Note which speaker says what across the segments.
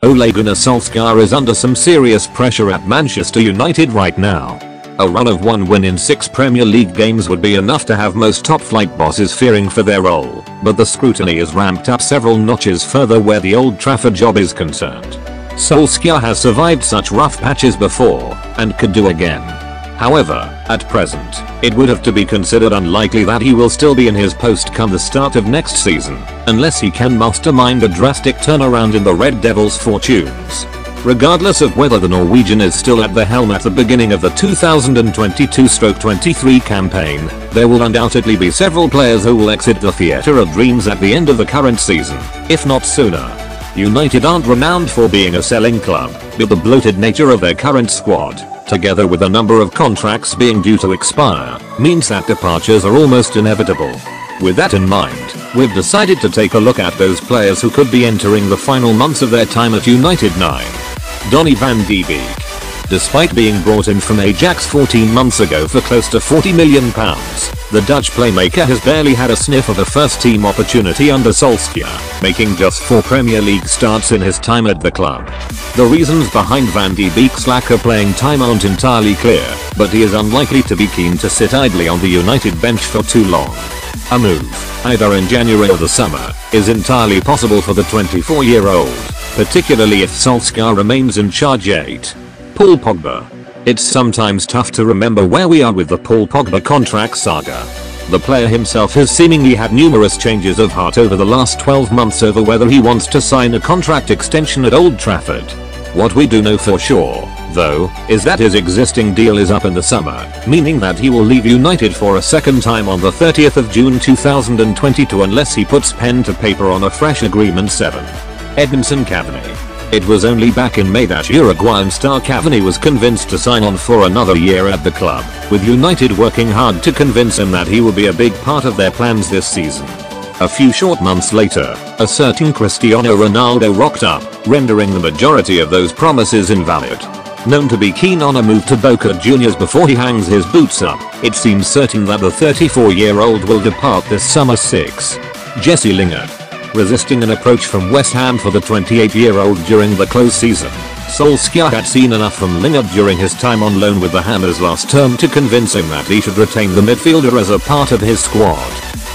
Speaker 1: Ole Gunnar Solskjaer is under some serious pressure at Manchester United right now. A run of 1 win in 6 Premier League games would be enough to have most top-flight bosses fearing for their role, but the scrutiny is ramped up several notches further where the Old Trafford job is concerned. Solskjaer has survived such rough patches before, and could do again. However, at present, it would have to be considered unlikely that he will still be in his post come the start of next season, unless he can mastermind a drastic turnaround in the Red Devils' fortunes. Regardless of whether the Norwegian is still at the helm at the beginning of the 2022-23 campaign, there will undoubtedly be several players who will exit the theatre of dreams at the end of the current season, if not sooner. United aren't renowned for being a selling club, but the bloated nature of their current squad, together with a number of contracts being due to expire, means that departures are almost inevitable. With that in mind, we've decided to take a look at those players who could be entering the final months of their time at United. 9. Donny van de Beek. Despite being brought in from Ajax 14 months ago for close to £40 million, the Dutch playmaker has barely had a sniff of a first-team opportunity under Solskjaer, making just 4 Premier League starts in his time at the club. The reasons behind Van de Beek's lack of playing time aren't entirely clear, but he is unlikely to be keen to sit idly on the United bench for too long. A move, either in January or the summer, is entirely possible for the 24-year-old, particularly if Solskjaer remains in charge. 8. Paul Pogba. It's sometimes tough to remember where we are with the Paul Pogba contract saga. The player himself has seemingly had numerous changes of heart over the last 12 months over whether he wants to sign a contract extension at Old Trafford. What we do know for sure, though, is that his existing deal is up in the summer, meaning that he will leave United for a second time on the 30th of June 2022 unless he puts pen to paper on a fresh agreement. 7. Edinson Cavani. It was only back in May that Uruguayan star Cavani was convinced to sign on for another year at the club, with United working hard to convince him that he will be a big part of their plans this season. A few short months later, a certain Cristiano Ronaldo rocked up, rendering the majority of those promises invalid. Known to be keen on a move to Boca Juniors before he hangs his boots up, it seems certain that the 34-year-old will depart this summer. 6. Jesse Lingard. Resisting an approach from West Ham for the 28-year-old during the close season, Solskjaer had seen enough from Lingard during his time on loan with the Hammers last term to convince him that he should retain the midfielder as a part of his squad.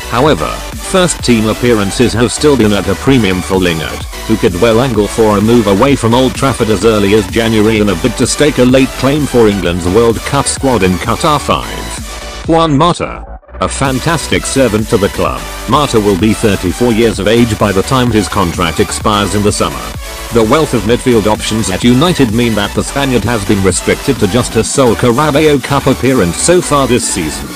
Speaker 1: However, first-team appearances have still been at a premium for Lingard, who could well angle for a move away from Old Trafford as early as January in a bid to stake a late claim for England's World Cup squad in Qatar. 5. Juan Mata. A fantastic servant to the club, Mata will be 34 years of age by the time his contract expires in the summer. The wealth of midfield options at United mean that the Spaniard has been restricted to just a sole Carabao Cup appearance so far this season.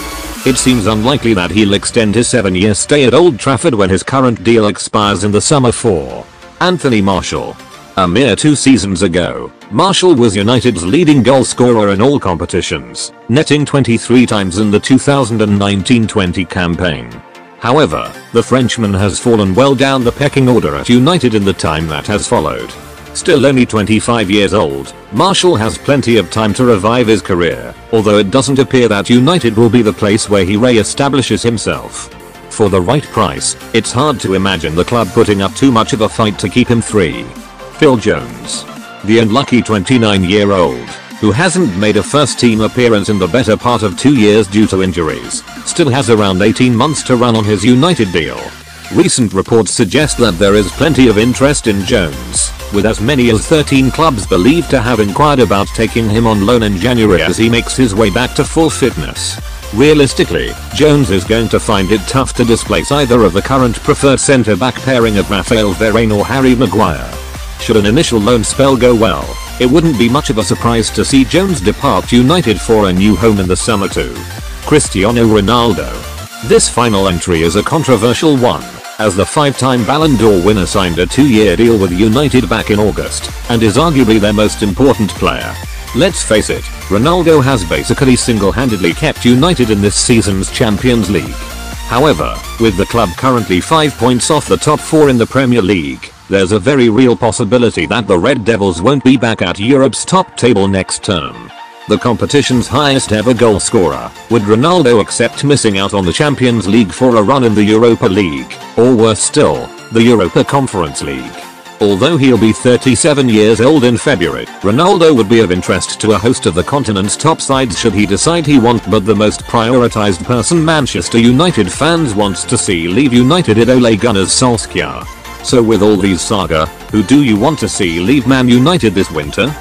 Speaker 1: It seems unlikely that he'll extend his 7-year stay at Old Trafford when his current deal expires in the summer. 4. Anthony Martial. A mere 2 seasons ago, Martial was United's leading goal scorer in all competitions, netting 23 times in the 2019-20 campaign. However, the Frenchman has fallen well down the pecking order at United in the time that has followed. Still only 25 years old, Martial has plenty of time to revive his career, although it doesn't appear that United will be the place where he re-establishes himself. For the right price, it's hard to imagine the club putting up too much of a fight to keep him. 3. Phil Jones. The unlucky 29-year-old, who hasn't made a first-team appearance in the better part of 2 years due to injuries, still has around 18 months to run on his United deal. Recent reports suggest that there is plenty of interest in Jones, with as many as 13 clubs believed to have inquired about taking him on loan in January as he makes his way back to full fitness. Realistically, Jones is going to find it tough to displace either of the current preferred centre-back pairing of Raphael Varane or Harry Maguire. Should an initial loan spell go well, it wouldn't be much of a surprise to see Jones depart United for a new home in the summer. 2. Cristiano Ronaldo. This final entry is a controversial one, as the 5-time Ballon d'Or winner signed a 2-year deal with United back in August, and is arguably their most important player. Let's face it, Ronaldo has basically single-handedly kept United in this season's Champions League. However, with the club currently 5 points off the top 4 in the Premier League, there's a very real possibility that the Red Devils won't be back at Europe's top table next term. The competition's highest ever goal scorer, would Ronaldo accept missing out on the Champions League for a run in the Europa League, or worse still, the Europa Conference League? Although he'll be 37 years old in February, Ronaldo would be of interest to a host of the continent's top sides should he decide he wants, but the most prioritised person Manchester United fans wants to see leave United is Ole Gunnar Solskjaer. So with all these saga, who do you want to see leave Man United this winter?